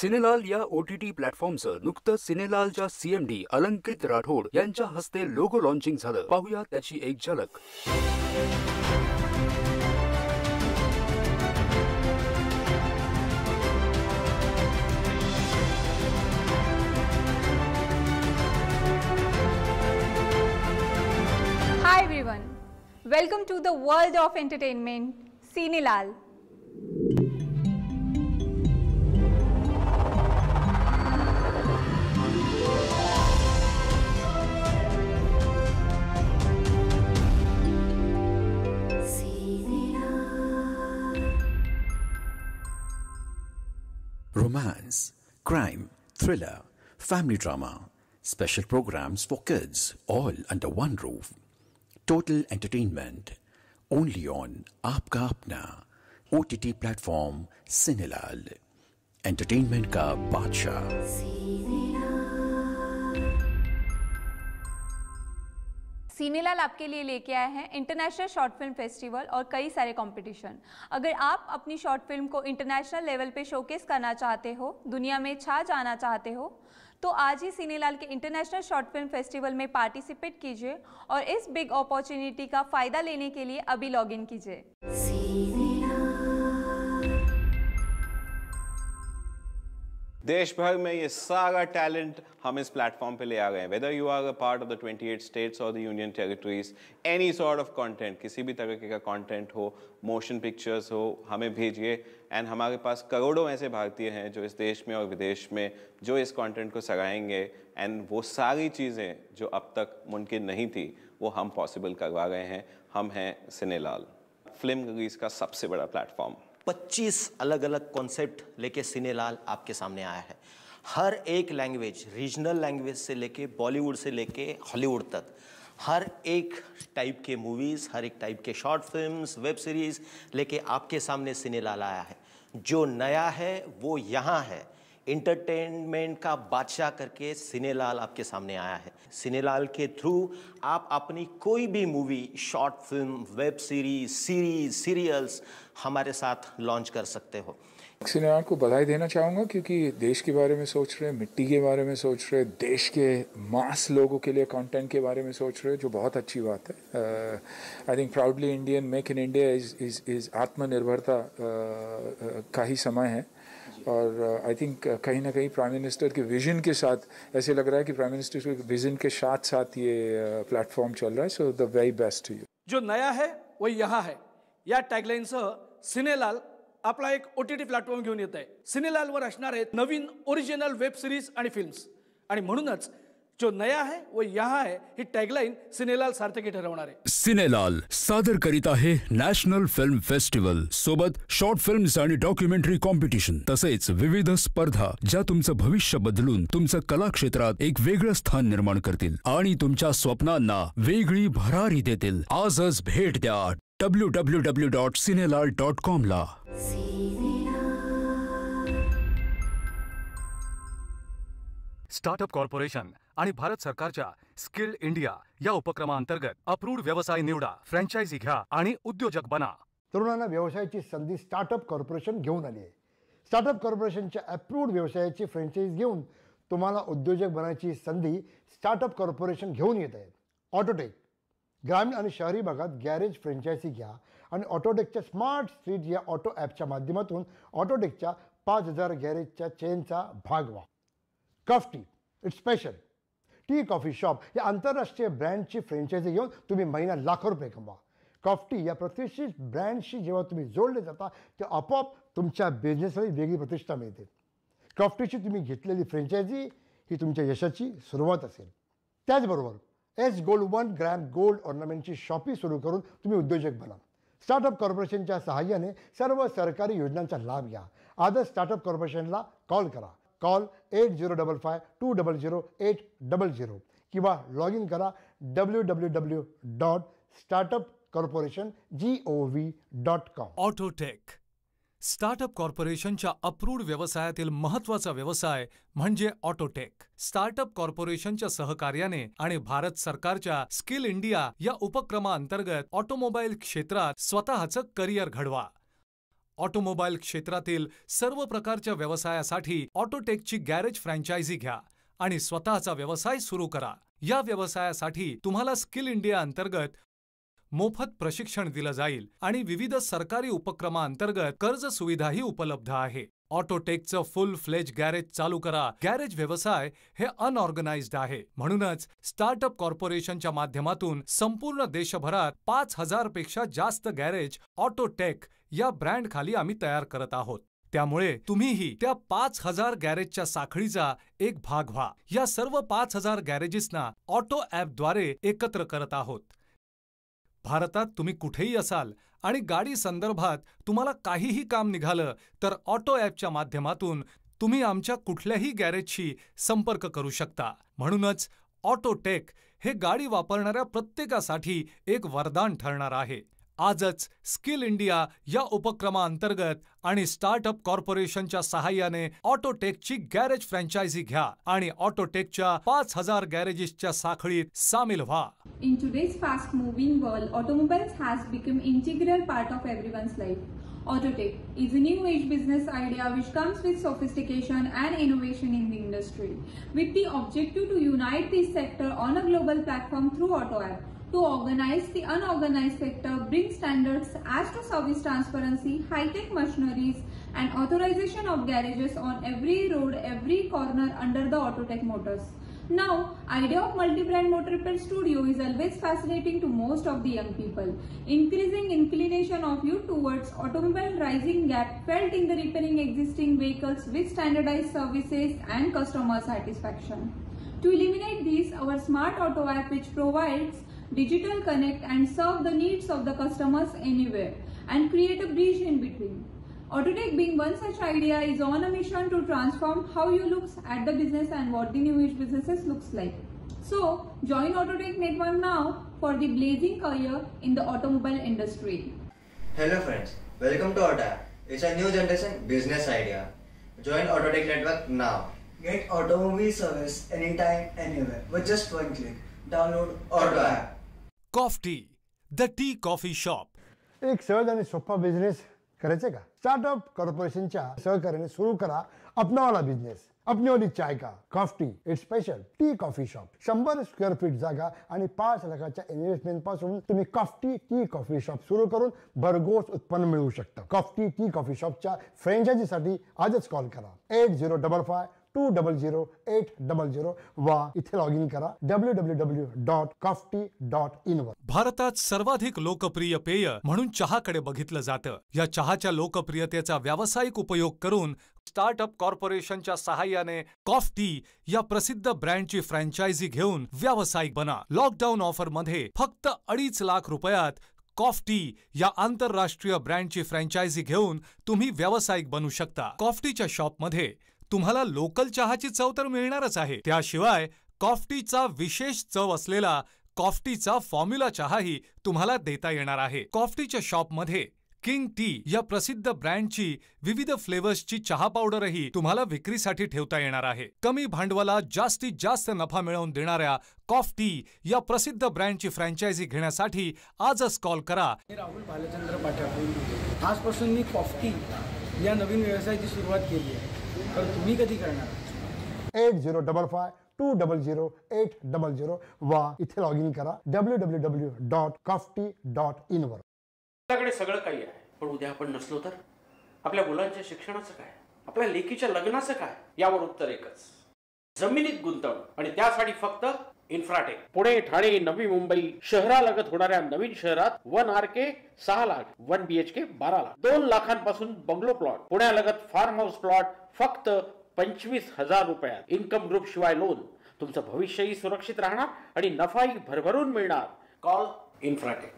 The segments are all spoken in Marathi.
सिनेलाल या OTT प्लॅटफॉर्मचं नुकतंच सिनेलालच्या CMD अलंकृत राठोड यांच्या हस्ते लोगो लॉन्चिंग झालं. पाहूया त्याची एक झलक. Hi everyone, welcome to the world of entertainment, Cinelal. Romance, crime, thriller, family drama, special programs for kids, all under one roof. Total entertainment, only on Aapka Apna, OTT platform Cinelal. Entertainment का बादशाह. सिनेलाल आपके लिए लेके आए हैं इंटरनेशनल शॉर्ट फिल्म फेस्टिवल और कई सारे कंपटीशन. अगर आप अपनी शॉर्ट फिल्म को इंटरनेशनल लेवल पे शोकेस करना चाहते हो, दुनिया में छा जाना चाहते हो, तो आज ही सिनेलाल के इंटरनेशनल शॉर्ट फिल्म फेस्टिवल में पार्टिसिपेट कीजिए और इस बिग अपॉर्चुनिटी का फ़ायदा लेने के लिए अभी लॉग इन कीजिए. देश भर में ये सारा टैलेंट हम इस प्लेटफॉर्म पे ले आ गए हैं. Whether you are a part of the 28 states और the union territories, any sort of content, किसी भी तरीके का कंटेंट हो, मोशन पिक्चर्स हो, हमें भेजिए. एंड हमारे पास करोड़ों ऐसे भारतीय हैं जो इस देश में और विदेश में जो इस कंटेंट को सराहेंगे. एंड वो सारी चीज़ें जो अब तक मुमकिन नहीं थी वो हम पॉसिबल करवा गए हैं. हम हैं सिनेलाल, फिल्म रिलीज का सबसे बड़ा प्लेटफॉर्म. 25 अलग अलग कॉन्सेप्ट लेके सिनेलाल आपके सामने आया है. हर एक लैंग्वेज, रीजनल लैंग्वेज से लेके बॉलीवुड से लेके हॉलीवुड तक, हर एक टाइप के मूवीज़, हर एक टाइप के शॉर्ट फिल्म्स, वेब सीरीज़ लेके आपके सामने सिनेलाल आया है. जो नया है वो यहाँ है. इंटरटेनमेंट का बादशाह करके सिनेलाल आपके सामने आया है. सिनेलाल के थ्रू आप अपनी कोई भी movie, short film, web series, serials हमारे साथ लॉन्च कर सकते हो. सिनेलाल को बधाई देना चाहूँगा क्योंकि देश के बारे में सोच रहे, मिट्टी के बारे में सोच रहे, देश के मास लोगों के लिए कंटेंट के बारे में सोच रहे, जो बहुत अच्छी बात है. I think proudly Indian, make in India is आत्मनिर्भरता का ही समय है. और आई थिंक कहीं ना कहीं प्राइम मिनिस्टर के विज़न के साथ ऐसे लग रहा है कि प्राइम मिनिस्टर के विज़न के साथ साथ ये प्लॅटफॉर्म चल रहा है. So the very best to you. जो नया है वो यहाँ है या टॅगलाईनसह सिनेलाल आपला एक OTT प्लॅटफॉर्म घेऊन येत आहे. सिनेलालवर असणार आहेत नवीन ओरिजिनल वेब सिरीज आणि फिल्म्स, आणि म्हणूनच जो नया है वो यहाँ है ही टॅगलाईन सिनेलाल सार्थकी ठरवणार आहे. सिनेलाल सादर करीत आहे नॅशनल फिल्म फेस्टिवल सोबत शॉर्ट फिल्म्स आणि डॉक्युमेंटरी कॉम्पिटिशन, तसेच विविध स्पर्धा ज्या तुमचं भविष्य बदलून तुमचं कला क्षेत्रात एक वेगळं स्थान निर्माण करतील आणि तुमच्या स्वप्नांना वेगळी भरारी देतील. आजच भेट द्या www.cinelal.com ला. स्टार्टअप कॉर्पोरेशन आणि भारत सरकारच्या स्किल इंडिया या उपक्रमांतर्गत अप्रूव्ड व्यवसाय निवडा, फ्रँचायझी घ्या आणि उद्योजक बना. तरुणांना व्यवसायाची संधी स्टार्टअप कॉर्पोरेशन घेऊन आली आहे. स्टार्टअप कॉर्पोरेशनच्या अप्रूव्ड व्यवसायाची फ्रँचाईज घेऊन तुम्हाला उद्योजक बनायची संधी स्टार्टअप कॉर्पोरेशन घेऊन येत आहे. ऑटोटेक, ग्रामीण आणि शहरी भागात गॅरेज फ्रँचायझी घ्या आणि ऑटोटेकच्या स्मार्ट स्ट्रीट या ऑटो ॲपच्या माध्यमातून ऑटोटेकच्या 5000 गॅरेजच्या चेनचा भाग व्हा. Cuff tea, it's special. Tea coffee shop या आंतरराष्ट्रीय ब्रँडची फ्रँचायझी घेऊन तुम्ही महिना लाखो रुपये कमवा. कॉफ्टी या प्रतिष्ठित ब्रँडशी जेव्हा तुम्ही जोडले जाता तेव्हा आपोआप तुमच्या बिझनेसला वेगळी प्रतिष्ठा मिळते. कॉफ्टीची तुम्ही घेतलेली फ्रँचायझी ही तुमच्या यशाची सुरुवात असेल. त्याचबरोबर एस गोल्ड 1 ग्रॅम गोल्ड ऑर्नामेंटची शॉपी सुरू करून तुम्ही उद्योजक बना. स्टार्टअप कॉर्पोरेशनच्या सहाय्याने सर्व सरकारी योजनांचा लाभ घ्या. आजच स्टार्टअप कॉर्पोरेशनला कॉल करा. कॉल 8055-200-800 किंवा लॉग इन करा www.startupcorporation.gov.com. ऑटोटेक, स्टार्टअप कॉर्पोरेशनच्या अप्रूव्ड व्यवसायातील महत्त्वाचा व्यवसाय म्हणजे ऑटोटेक. स्टार्टअप कॉर्पोरेशनच्या सहकार्याने आणि भारत सरकारच्या स्किल इंडिया या उपक्रमांतर्गत ऑटोमोबाईल क्षेत्रात स्वतःचं करिअर घडवा. ऑटोमोबाईल क्षेत्रातील सर्व प्रकारच्या व्यवसायासाठी ऑटोटेकची गॅरेज फ्रँचायझी घ्या आणि स्वतःचा व्यवसाय सुरू करा। या व्यवसायासाठी तुम्हाला स्किल इंडिया अंतर्गत मोफत प्रशिक्षण दिलं जाईल आणि विविध सरकारी उपक्रमांतर्गत कर्ज सुविधाही उपलब्ध आहे। ऑटोटेकचं फुल फ्लेज गॅरेज चालू करा। गॅरेज व्यवसाय हे अनऑर्गनाइज्ड आहे, म्हणूनच स्टार्टअप कॉर्पोरेशनच्या माध्यमातून संपूर्ण देशभरात 5000 पेक्षा जास्त गॅरेज ऑटोटेक या ब्रँड खाली आम्ही तयार करत आहोत। त्यामुळे तुम्हीही त्या 5000 गॅरेजच्या साखळीचा एक भाग व्हा। या सर्व 5000 गॅरेजेसना ऑटो ॲपद्वारे एकत्र करत आहोत। भारतात तुम्ही कुठेही असाल आणि गाडी संदर्भात तुम्हाला काहीही काम निघालं तर ऑटो ॲपच्या माध्यमातून तुम्ही आमच्या कुठल्याही गॅरेजशी संपर्क करू शकता। म्हणूनच ऑटोटेक हे गाडी वापरणाऱ्या प्रत्येकासाठी एक वरदान ठरणार आहे। आजच स्किल इंडिया या उपक्रमांतर्गत आणि स्टार्टअप कॉर्पोरेशनच्या सहाय्याने ऑटोटेकची गॅरेज फ्रँचायझी घ्या आणि ऑटोटेकच्या 5000 गॅरेजेसच्या साखळीत सामील व्हा। In today's fast-moving world, automobiles has become integral part of everyone's life. Autotech is a new age business idea which comes with sophistication and innovation in the industry, with the objective to unite this sector on a global platform through AutoApp. To organize the unorganized sector, bring standards as to service transparency, high-tech machineries, and authorization of garages on every road, every corner under the Autotech motors. Now, idea of multi-brand motor repair studio is always fascinating to most of the young people. Increasing inclination of youth towards automobile rising gap felt in the repairing existing vehicles with standardized services and customer satisfaction. To eliminate this, our smart auto app, which provides digital connect and serve the needs of the customers anywhere and create a bridge in between. Autotech, being one such idea, is on a mission to transform how you look at the business and what the new age businesses looks like. So, join Autotech Network now for the blazing career in the automobile industry. Hello friends, welcome to AutoApp. It's a new generation business idea. Join Autotech Network now. Get automobile service anytime, anywhere with just one click. Download AutoApp. Coffee, the T coffee shop. एक सहज आणि सोपा बिझनेस करायचा का? स्टार्टअप कॉर्पोरेशनच्या सहकार्याने सुरू करा अपना वाला बिझनेस, अपनी वाली चाय का। Coffee it's special tea coffee shop. 100 square feet जागा आणि 5 लाखाच्या इन्व्हेस्टमेंट पासून तुम्ही कॉफी टी कॉफी शॉप सुरू करून भरघोस उत्पन्न मिळवू शकता। कॉफी टी कॉफी शॉपच्या फ्रँचायझीसाठी आजच कॉल करा 8055-200-800 वा इथे लॉग इन करा www.coffee.in वर। भारतात सर्वाधिक लोकप्रिय पेय म्हणून चहाकडे बघितलं जातं। या चहाच्या लोकप्रियतेचा व्यावसायिक उपयोग करून स्टार्टअप कॉर्पोरेशनच्या सहाय्याने कॉफी या प्रसिद्ध ब्रँडची फ्रँचायझी घेऊन व्यावसायिक बना। लॉकडाऊन ऑफर मध्ये फक्त 2.5 लाख रुपयात कॉफी या आंतरराष्ट्रीय ब्रँडची फ्रँचायझी घेऊन तुम्ही व्यावसायिक बनू शकता। कॉफीच्या शॉपमध्ये तुम्हाला लोकल चहाची चव तर मिळणारच आहे, त्याशिवाय कॉफीचा विशेष चव असलेला कॉफीचा फॉर्म्युला चहाही तुम्हाला देता येणार आहे। कॉफीच्या शॉपमध्ये किंग टी या प्रसिद्ध ब्रँडची विविध फ्लेवर्सची चहा पावडरही तुम्हाला विक्रीसाठी ठेवता येणार आहे। कमी भांडवलात जास्तीत जास्त नफा मिळवून देणाऱ्या कॉफी या प्रसिद्ध ब्रँडची फ्रँचायझी घेण्यासाठी आजच कॉल करा। राहुल बालचंद्र पाठक, आजपासून मी कॉफी या नवीन व्यवसायाची सुरुवात केली आहे, तर तुम्ही कधी करणार? 8055-200-800 वा इथे लॉग इन करा www.coffee.in वर। आपल्याकडे सगळं काही आहे, पण उद्या आपण नसलो तर आपल्या मुलांच्या शिक्षणाचं काय, आपल्या लेकीच्या लग्नाचं काय? यावर उत्तर एकच, जमिनीत गुंतवणूक, आणि त्यासाठी फक्त इन्फ्राटेक। पुणे, ठाणे, नवी मुंबई शहरालगत होणाऱ्या नवीन शहरात 1 RK 6 लाख, 1 BHK 12 लाख, 2 लाखांपासून बंगलो प्लॉट, पुण्यालगत फार्म हाऊस प्लॉट फक्त 25,000 रुपयात। इन्कम ग्रुप शिवाय लोन, तुमचं भविष्यही सुरक्षित राहणार आणि नफाही भरभरून मिळणार। Call Infratech.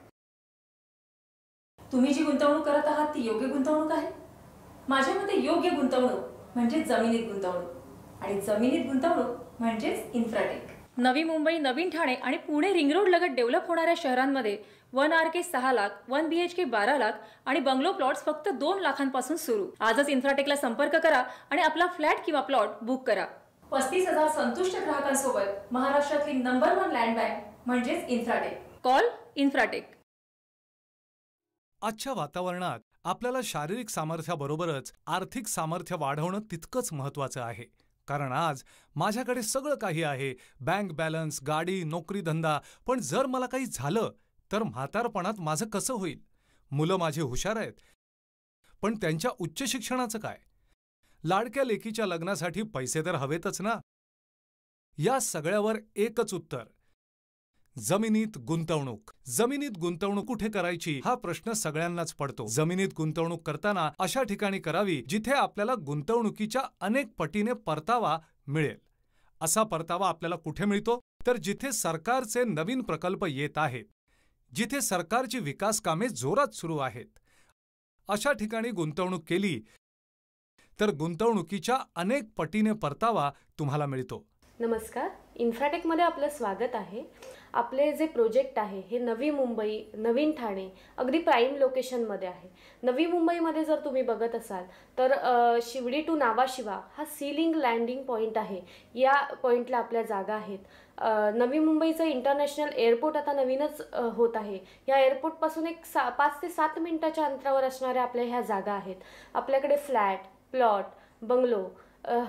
तुम्ही जी गुंतवणूक करत आहात ती योग्य गुंतवणूक आहे? माझ्या मते योग्य गुंतवणूक म्हणजे जमिनीत गुंतवणूक, आणि जमिनीत गुंतवणूक म्हणजेच इन्फ्राटेक। नवी मुंबई, नवीन ठाणे आणि पुणे रिंग रोड लगत डेव्हलप होणाऱ्या शहरांमध्ये 1 RK 6 लाख, 1 BHK 12 लाख आणि बंगलो प्लॉट्स फक्त 2 लाखांपासून सुरू। आजच इन्फ्राटेकला संपर्क करा आणि आपला फ्लॅट किंवा प्लॉट बुक करा। 35,000 संतुष्ट ग्राहकांसोबत महाराष्ट्रातली नंबर 1 लँड बँक म्हणजेच इन्फ्राटेक। Call Infratech. आजच्या वातावरणात आपल्याला शारीरिक सामर्थ्याबरोबरच आर्थिक सामर्थ्य वाढवणं तितकंच महत्त्वाचं आहे. कारण आज माझ्याकडे सगळं काही आहे, बँक बॅलन्स, गाडी, नोकरी, धंदा. पण जर मला काही झालं तर म्हातारपणात माझं कसं होईल? मुलं माझी हुशार आहेत, पण त्यांच्या उच्च शिक्षणाचं काय? लाडक्या लेकीच्या लग्नासाठी पैसे तर हवेतच ना. या सगळ्यावर एकच उत्तर, जमिनीत गुंतवणूक. जमिनीत गुंतवणूक कुठे करायची हा प्रश्न सगळ्यांनाच पडतो. जमिनीत गुंतवणूक करताना अशा ठिकाणी करावी जिथे आपल्याला गुंतवणुकीच्या अनेक पटीने परतावा मिळेल. असा परतावा आपल्याला कुठे मिळतो? तर जिथे सरकारचे नवीन प्रकल्प येत आहेत, जिथे सरकारची विकास कामे जोरात सुरू आहेत, अशा ठिकाणी गुंतवणूक केली तर गुंतवणुकीच्या अनेक पटीने परतावा तुम्हाला मिळतो. नमस्कार, इन्फ्राटेकमध्ये आपलं स्वागत आहे. आपले जे प्रोजेक्ट आहे हे नवी मुंबई, नवीन ठाणे, अगदी प्राईम लोकेशनमध्ये आहे. नवी मुंबईमध्ये जर तुम्ही बघत असाल तर शिवडी टू नावाशिवा हा सीलिंग लँडिंग पॉईंट आहे. या पॉईंटला आपल्या जागा आहेत. नवी मुंबईचं इंटरनॅशनल एअरपोर्ट आता नवीनच होत आहे. या एअरपोर्टपासून एक 5 ते 7 मिनिटाच्या अंतरावर असणाऱ्या आपल्या ह्या जागा आहेत. आपल्याकडे फ्लॅट, प्लॉट, बंगलो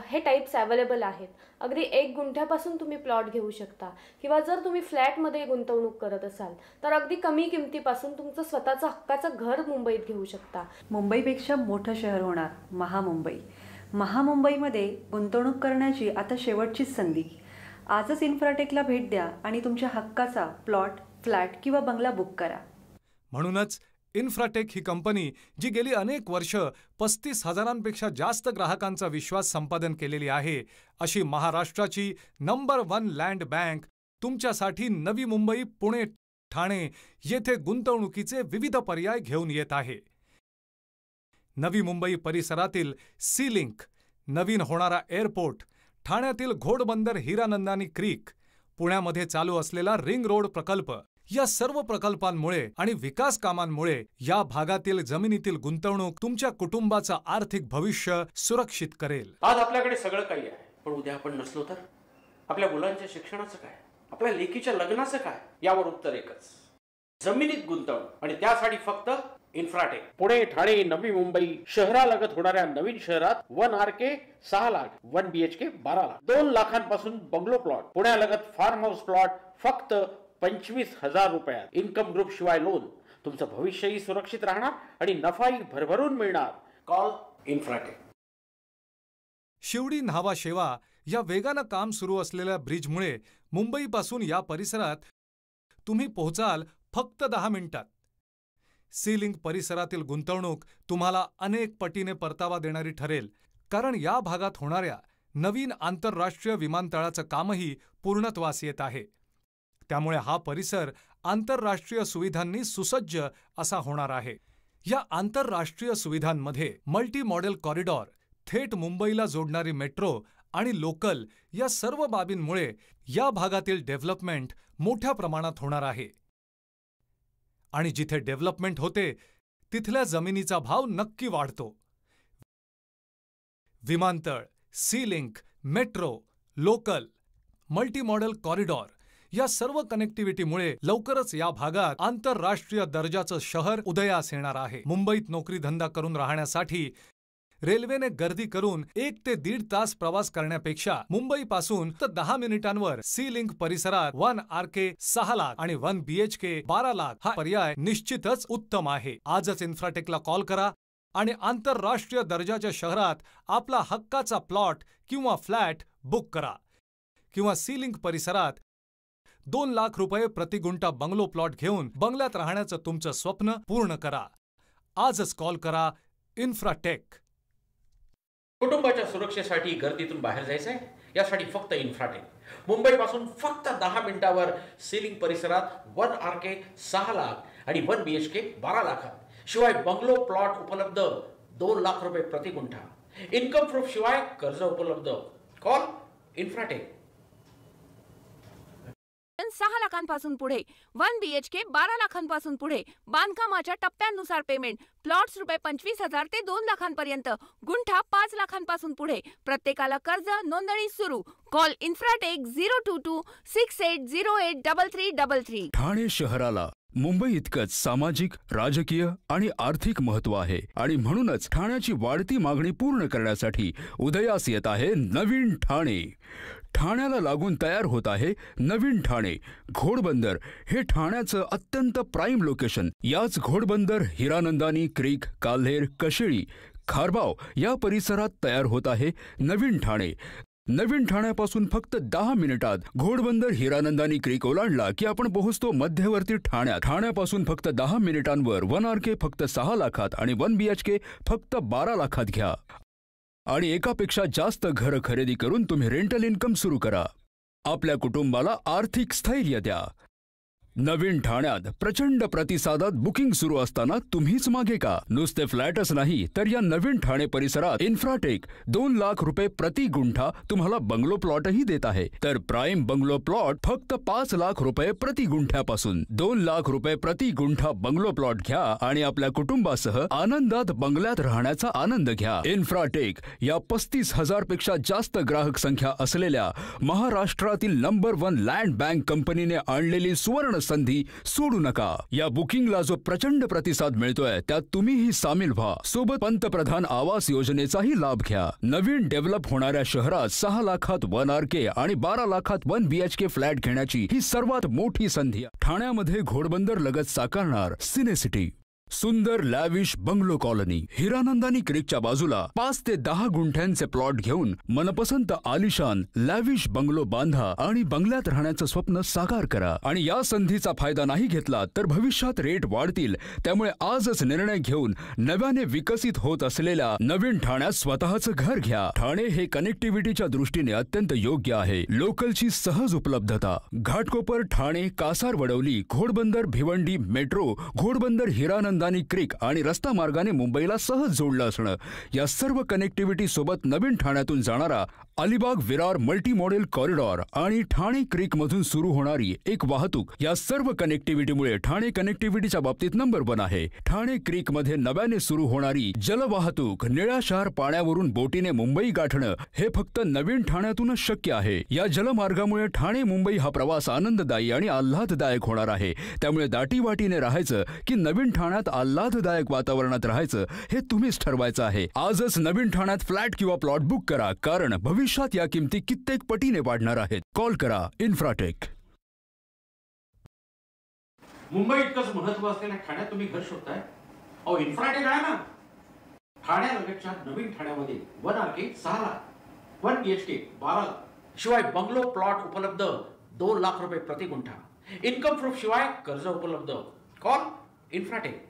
हे टाईप्स अवेलेबल आहेत. अगदी 1 गुंठ्यापासून तुम्ही प्लॉट घेऊ शकता किंवा जर तुम्ही फ्लॅटमध्ये गुंतवणूक करत असाल तर अगदी कमी किमतीपासून तुमचं स्वतःचं हक्काचं घर मुंबईत घेऊ शकता. मुंबईपेक्षा मोठं शहर होणार महामुंबई. महामुंबईमध्ये गुंतवणूक करण्याची आता शेवटचीच संधी. आजच इन्फ्राटेकला भेट द्या आणि तुमच्या हक्काचा प्लॉट, फ्लॅट किंवा बंगला बुक करा. म्हणूनच इन्फ्राटेक ही कंपनी जी गेली अनेक वर्ष 35,000पेक्षा जास्त ग्राहकांचा विश्वास संपादन केलेली आहे, अशी महाराष्ट्राची नंबर 1 लँड बँक तुमच्यासाठी नवी मुंबई, पुणे, ठाणे येथे गुंतवणुकीचे विविध पर्याय घेऊन येत आहे. नवी मुंबई परिसरातील सी लिंक, नवीन होणारा एअरपोर्ट, ठाण्यातील घोडबंदर हिरानंदानी क्रीक, पुण्यामध्ये चालू असलेला रिंग रोड प्रकल्प, या सर्व प्रकल्पांमुळे आणि विकास कामांमुळे या भागातील जमिनीतील गुंतवणूक तुमच्या कुटुंबाचं आर्थिक भविष्य सुरक्षित करेल. आज आपल्याकडे सगळं काही आहे, पण उद्या आपण नसलो तर आपल्या मुलांच्या शिक्षणाचं काय, आपल्या लेकीच्या लग्नाचं काय? यावर उत्तर एकच, जमिनीत गुंतवणूक. आणि त्यासाठी फक्त इन्फ्राटेक. पुणे, ठाणे, नवी मुंबई शहरालगत होणाऱ्या नवीन शहरात 1 RK 6 लाख, 1 BHK 12 लाख, 2 लाखांपासून बंगलो प्लॉट, पुण्यालगत फार्म हाऊस प्लॉट फक्त 25,000 रुपयात. इन्कम ग्रुप शिवाय लोन. तुमचं भविष्यही सुरक्षित राहणार आणि नफाही भरभरून मिळणार. Call Infratech. शिवडी न्हावा शेवा या वेगानं काम सुरू असलेल्या ब्रिजमुळे मुंबईपासून या परिसरात तुम्ही पोहोचाल फक्त 10 मिनिटात. सी लिंक परिसरातील गुंतवणूक तुम्हाला अनेक पटीने परतावा देणारी ठरेल, कारण या भागात होणाऱ्या नवीन आंतरराष्ट्रीय विमानतळाचं कामही पूर्णत्वास येत आहे. त्यामुळे हा परिसर आंतरराष्ट्रीय सुविधांनी सुसज्ज असा होणार आहे. या आंतरराष्ट्रीय सुविधांमध्ये मल्टी मॉडेल कॉरिडॉर, थेट मुंबईला जोडणारी मेट्रो आणि लोकल या सर्व बाबींमुळे या भागातील डेव्हलपमेंट मोठ्या प्रमाणात होणार आहे. आणि जिथे डेव्हलपमेंट होते तिथल्या जमिनीचा भाव नक्की वाढतो. विमानतळ, sea link, metro, local, multi modal corridor या सर्व कनेक्टिव्हिटीमुळे लवकरच या भागात आंतरराष्ट्रीय दर्जाचं शहर उदयास येणार आहे. मुंबईत नोकरी धंदा करून राहण्यासाठी रेल्वेने गर्दी करून 1 ते 1.5 तास प्रवास करण्यापेक्षा मुंबईपासून तर 10 मिनिटांवर सी लिंक परिसरात 1 RK 6 लाख आणि 1 BHK 12 लाख हा पर्याय निश्चितच उत्तम आहे. आजच इन्फ्राटेकला कॉल करा आणि आंतरराष्ट्रीय दर्जाच्या शहरात आपला हक्काचा प्लॉट किंवा फ्लॅट बुक करा. किंवा सी लिंक परिसरात 2 लाख रुपये प्रति गुंठा बंगलो प्लॉट घेऊन बंगल्यात राहण्याचं तुमचं स्वप्न पूर्ण करा. आजच कॉल करा इन्फ्राटेक. कुटुंबाच्या सुरक्षेसाठी गर्दीतून बाहेर जायचंय, यासाठी फक्त इन्फ्राटेक. मुंबईपासून फक्त 10 मिनिटावर सीलिंग परिसरात 1 RK 6 लाख आणि 1 BHK 12 लाखात. शिवाय बंगलो प्लॉट उपलब्ध, 2 लाख रुपये प्रति गुंठा. इन्कम प्रूफ शिवाय कर्ज उपलब्ध. Call Infratech. 6 लाखांपासून पुढे, 1 BHK 12 लाखांपासून पुढे, बांधकामाच्या टप्प्यांनुसार पेमेंट, प्लॉट्स रुपये 25,000 ते 2 लाखांपर्यंत, गुंठा 5 लाखांपासून पुढे, प्रत्येकाला कर्ज, नोंदणी सुरू. Call Infratech 02268083333. ठाणे शहराला मुंबई इतकंच सामाजिक, राजकीय आणि आर्थिक महत्त्व आहे आणि म्हणूनच ठाण्याची वाढती मागणी पूर्ण करण्यासाठी उदयास येत आहे नवीन ठाणे. ठाण्याला लागून तयार होत आहे नवीन ठाणे. घोडबंदर हे ठाण्याचं अत्यंत प्राईम लोकेशन. याच घोडबंदर, हिरानंदानी क्रीक, काल्हेर, कशेळी, खारबाव या परिसरात तयार होत आहे नवीन ठाणे. नवीन ठाण्यापासून फक्त 10 मिनिटात घोडबंदर हिरानंदानी क्रीक ओलांडला की आपण पोहोचतो मध्यवर्ती ठाण्यात. ठाण्यापासून फक्त 10 मिनिटांवर 1 RK फक्त 6 लाखात आणि 1 BHK फक्त 12 लाखात घ्या आणि एकापेक्षा जास्त घरं खरेदी करून तुम्ही रेंटल इन्कम सुरू करा. आपल्या कुटुंबाला आर्थिक स्थैर्य द्या. नवीन ठाण्यात प्रचंड प्रतिसादात बुकिंग सुरू असताना तुम्हीच मागे का? नुसते फ्लॅटच नाही तर या नवीन ठाणे परिसरात इन्फ्राटेक 2 लाख रुपये प्रति गुंठा तुम्हाला बंगलो प्लॉटही देत आहे. तर प्राईम बंगलो प्लॉट फक्त 5 लाख रुपये प्रति गुंठ्यापासून. 2 लाख रुपये प्रति गुंठा बंगलो प्लॉट घ्या आणि आपल्या कुटुंबासह आनंदात बंगल्यात राहण्याचा आनंद घ्या. इन्फ्राटेक या 35,000 पेक्षा जास्त ग्राहक संख्या असलेल्या महाराष्ट्रातील नंबर 1 लँड बँक कंपनीने आणलेली सुवर्ण संधी सोडू नका. या बुकिंगला जो प्रचंड प्रतिसाद मिळतोय त्यात तुम्हीही सामील व्हा. सोबत पंतप्रधान आवास योजनेचाही लाभ घ्या. नवीन डेव्हलप होणाऱ्या शहरात 6 लाखात 1 RK आणि 12 लाखात 1 BHK फ्लॅट घेण्याची ही सर्वात मोठी संधी. ठाण्यामध्ये घोडबंदर लगत साकारणार सिनेसिटी. सुंदर लॅविश बंगलो कॉलनी. हिरानंदानी क्रीकच्या बाजूला 5 ते 10 गुंठ्यांचे प्लॉट घेऊन मनपसंत आलिशान लॅविश बंगलो बांधा आणि बंगल्यात राहण्याचं स्वप्न साकार करा. आणि या संधीचा फायदा नाही घेतला तर भविष्यात रेट वाढतील. त्यामुळे आजच निर्णय घेऊन नव्याने विकसित होत असलेल्या नवीन ठाण्यात स्वतःचं घर घ्या. ठाणे हे कनेक्टिव्हिटीच्या दृष्टीने अत्यंत योग्य आहे. लोकलची सहज उपलब्धता. घाटकोपर, ठाणे, कासार, वडवली, घोडबंदर, भिवंडी, मेट्रो, घोडबंदर, हिरानंदानी क्रीक आणि रस्ता मार्गाने मुंबईला सहज जोडलं असणं या सर्व कनेक्टिव्हिटी सोबत नवीन ठाण्यातून जाणारा Alibag Virar multi modal corridor आणि ठाणे क्रीक मधून सुरू होणारी एक वाहतूक या सर्व कनेक्टिव्हिटीमुळे ठाणे कनेक्टिव्हिटीच्या बाबतीत नंबर 1 आहे. ठाणे क्रीक मध्ये नव्याने सुरू होणारी जलवाहतूक, निळाशार पाण्यावरून बोटीने मुंबई गाठणं हे फक्त नवीन ठाण्यातूनच शक्य आहे. या जलमार्गामुळे ठाणे मुंबई हा प्रवास आनंददायी आणि आल्हाददायक होणार आहे. त्यामुळे दाटीवाटीने राहायचं की नवीन ठाण्यात आल्हाददायक वातावरणात राहायचं हे तुम्हीच ठरवायचं आहे. आजच नवीन ठाण्यात फ्लॅट किंवा प्लॉट बुक करा, कारण भविष्यात या किमती कित्येक पटीने वाढणार आहेत. कॉल करा इन्फ्राटेक. मुंबई इतकंच महत्व असलेल्या ठाण्यात तुम्ही घर शोधताय? अहो, इन्फ्राटेक आहे ना. ठाण्यालगतच्या नवीन ठाण्यामध्ये 1 RK 6 लाख, 1 BHK 12 लाख, शिवाय बंगलो प्लॉट उपलब्ध 2 लाख रुपये प्रति गुंठा. इन्कम प्रूफ शिवाय कर्ज उपलब्ध. Call Infratech.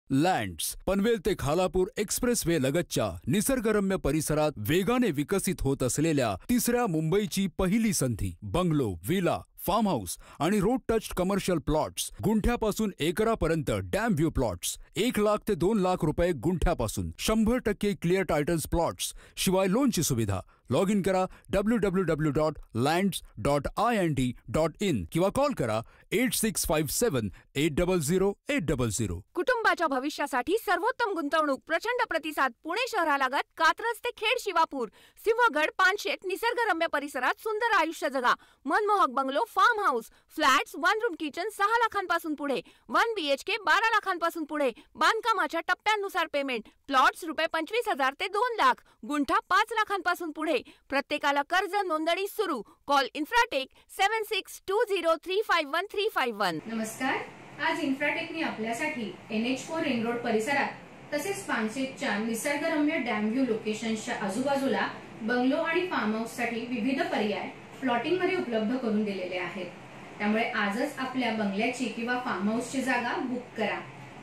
लँड्स. पनवेल ते खालापूर एक्सप्रेसवे लगतच्या निसर्गरम्य परिसरात वेगाने विकसित होत असलेल्या तिसऱ्या मुंबईची पहिली संधी. बंगलो, विला, फार्म हाऊस आणि रोड टच कमर्शियल प्लॉट्स. गुंठ्यापासून एकरापर्यंत डॅम व्ह्यू प्लॉट्स 1 लाख ते 2 लाख रुपये गुंठ्यापासून. 100% क्लिअर टायटल्स प्लॉट्स शिवाय लोनची सुविधा. लॉग इन करा www.lands.ind.in किंवा कॉल करा 8657-800-800. कुटुंबाच्या भविष्यासाठी सर्वोत्तम गुंतवणूक. प्रचंड प्रतिसाद. पुणे शहरालगत कात्रज ते खेड, शिवापूर, सिंहगड, पानशेत निसर्गरम्य परिसरात सुंदर आयुष्य जगा. मनमोहक bungalow, farm house, flats, 1 room kitchen 6 लाखांपासून पुढे, 1 BHK 12 लाखांपासून पुढे. बांधकामाच्या टप्प्यानुसार पेमेंट. प्लॉट्स रुपये 25,000 ते 2 लाख, गुंठा 5 लाखांपासून पुढे. प्रत्येकाला कर्ज नोंदणी सुरू. Call Infratech 7620351351. नमस्कार. आज इन्फ्राटेकने आपल्यासाठी NH4 रिंग रोड परिसरात तसेच पानशेतच्या निसर्गरम्य डॅम व्ह्यू लोकेशन्सच्या आजूबाजूला बंगलो आणि फार्म हाऊस साठी विविध पर्याय प्लॉटिंग मध्ये उपलब्ध करून दिलेले आहेत. त्यामुळे आजच आपल्या बंगल्याची किंवा फार्म हाऊसची जागा बुक करा.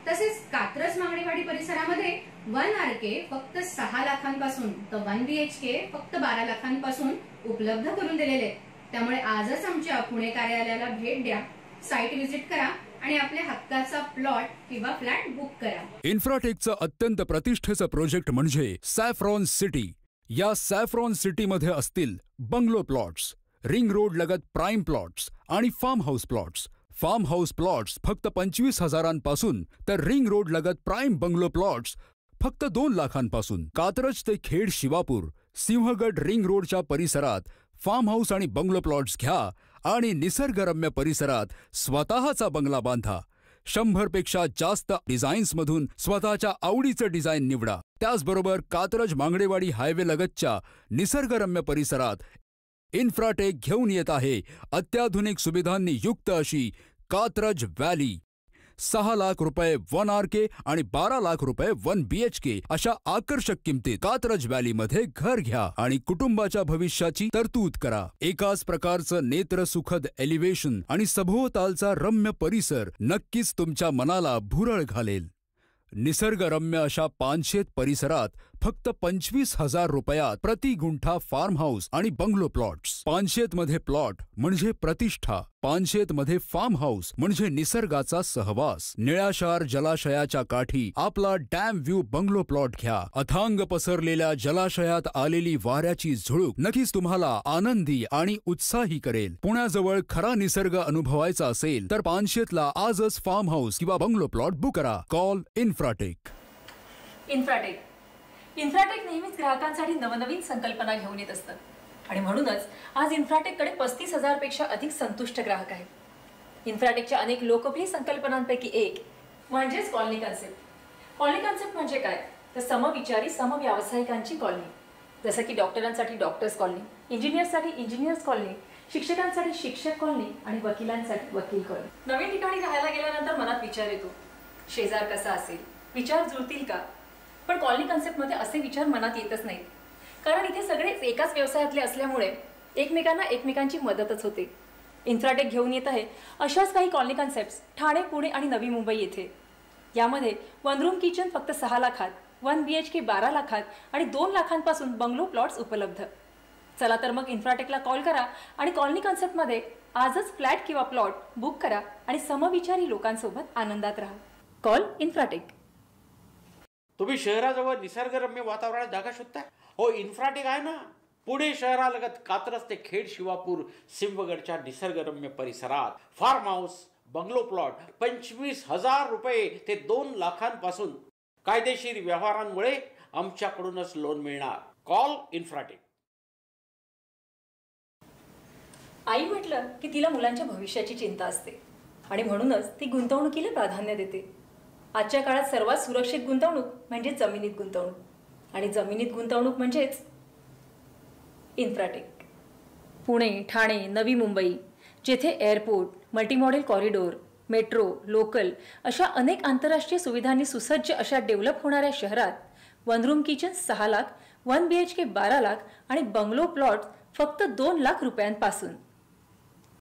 तसेच कात्रज मागणेवाडी परिसरामध्ये 1 RK फक्त 6 लाखांपासून तर 1 BHK फक्त 12 लाखांपासून उपलब्ध करून दिलेले. त्यामुळे आजच आमच्या पुणे कार्यालयाला भेट द्या, साईट व्हिजिट करा आणि आपल्या हक्काचा प्लॉट किंवा फ्लॅट बुक करा. इन्फ्राटेकचं अत्यंत प्रतिष्ठेचं प्रोजेक्ट म्हणजे सॅफ्रॉन सिटी. या सॅफ्रॉन सिटीमध्ये असतील बंगलो प्लॉट्स, रिंग रोड लगत प्राईम प्लॉट्स आणि farm house plots. Farm house plots फक्त 25,000पासून तर रिंग रोड लगत प्राईम बंगलो प्लॉट्स फक्त 2 लाखांपासून. कात्रज ते खेड, शिवापूर, सिंहगड रिंग रोडच्या परिसरात फार्म हाऊस आणि बंगलो प्लॉट्स घ्या आणि निसर्गरम्य परिसरात स्वतःचा बंगला बांधा. 100 पेक्षा जास्त डिझाईन्समधून स्वतःच्या आवडीचं डिझाईन निवडा. त्याचबरोबर कात्रज मांगडेवाडी हायवे लगतच्या निसर्गरम्य परिसरात इन्फ्राटेक घेऊन येत आहे अत्याधुनिक सुविधांनी युक्त अशी कात्रज व्हॅली. 6 लाख रुपये 1 RK आणि 12 लाख रुपये 1 BHK अशा आकर्षक किमतीत कात्रज व्हॅलीमध्ये घर घ्या आणि कुटुंबाच्या भविष्याची तरतूद करा. एकाच प्रकारचं नेत्रसुखद एलिव्हेशन आणि सभोवतालचा रम्य परिसर नक्कीच तुमच्या मनाला भुरळ घालेल. निसर्गरम्य अशा पानशेत परिसरात फक्त 25,000 रुपयात प्रति गुंठा फार्म हाऊस आणि बंगलो प्लॉट्स. पानशेतमध्ये प्लॉट म्हणजे प्रतिष्ठा. पानशेतमध्ये फार्म हाऊस म्हणजे निसर्गाचा सहवास. निळाशार जलाशयाच्या काठी आपला डॅम व्ह्यू बंगलो प्लॉट घ्या. अथांग पसरलेल्या जलाशयात आलेली वाऱ्याची झुळूक नक्कीच तुम्हाला आनंदी आणि उत्साही करेल. पुण्याजवळ खरा निसर्ग अनुभवायचा असेल तर पानशेतला आजच फार्म हाऊस किंवा बंगलो प्लॉट बुक करा. Call Infratech. इन्फ्राटेक नेहमीच ग्राहकांसाठी नवनवीन संकल्पना घेऊन येत असतात आणि म्हणूनच आज इन्फ्राटेककडे 35,000 पेक्षा अधिक संतुष्ट ग्राहक आहेत. इन्फ्राटेकच्या अनेक लोकप्रिय संकल्पनांपैकी एक म्हणजेच कॉलनी कन्सेप्ट. कॉलनी कन्सेप्ट म्हणजे काय तर समविचारी समव्यावसायिकांची कॉलनी. जसं की डॉक्टरांसाठी डॉक्टर्स कॉलनी, इंजिनियर्ससाठी इंजिनियर्स कॉलनी, शिक्षकांसाठी शिक्षक कॉलनी आणि वकिलांसाठी वकील कॉलनी. नवीन ठिकाणी राहायला गेल्यानंतर मनात विचार येतो, शेजार कसा असेल, विचार जुळतील का. पण कॉलनी कन्सेप्टमध्ये असे विचार मनात येतच नाहीत, कारण इथे सगळेच एकाच व्यवसायातले असल्यामुळे एकमेकांना एकमेकांची मदतच होते. इन्फ्राटेक घेऊन येत आहे अशाच काही कॉलनी कन्सेप्ट्स ठाणे, पुणे आणि नवी मुंबई येथे. यामध्ये 1 रूम किचन फक्त 6 लाखात, 1 BHK 12 लाखात आणि 2 लाखांपासून बंगलो प्लॉट्स उपलब्ध. चला तर मग इन्फ्राटेकला कॉल करा आणि कॉलनी कन्सेप्टमध्ये आजच फ्लॅट किंवा प्लॉट बुक करा आणि समविचारी लोकांसोबत आनंदात राहा. Call Infratech. तुम्ही शहराजवळ निसर्गरम्य वातावरणात जागा शोधताय? हो, इन्फ्राटेक आहे ना. पुणे शहरालगत कात्रज ते खेड, शिवापूर, सिंहगडच्या निसर्गरम्य परिसरात फार्म हाऊस, बंगलो प्लॉट 25,000 रुपये ते 2 लाखांपासून कायदेशीर व्यवहारांमुळे आमच्याकडूनच लोन मिळणार. Call Infratech. आई म्हटलं की तिला मुलांच्या भविष्याची चिंता असते आणि म्हणूनच ती गुंतवणुकीला प्राधान्य देते. आजच्या काळात सर्वात सुरक्षित गुंतवणूक म्हणजे जमिनीत गुंतवणूक आणि जमिनीत गुंतवणूक म्हणजेच इन्फ्राटेक. पुणे, ठाणे, नवी मुंबई जेथे airport, multimodal corridor, metro, local अशा अनेक आंतरराष्ट्रीय सुविधांनी सुसज्ज अशा डेव्हलप होणाऱ्या शहरात 1 room kitchen 6 lakh, 1 BHK 12 lakh आणि बंगलो प्लॉट फक्त 2 लाख रुपयांपासून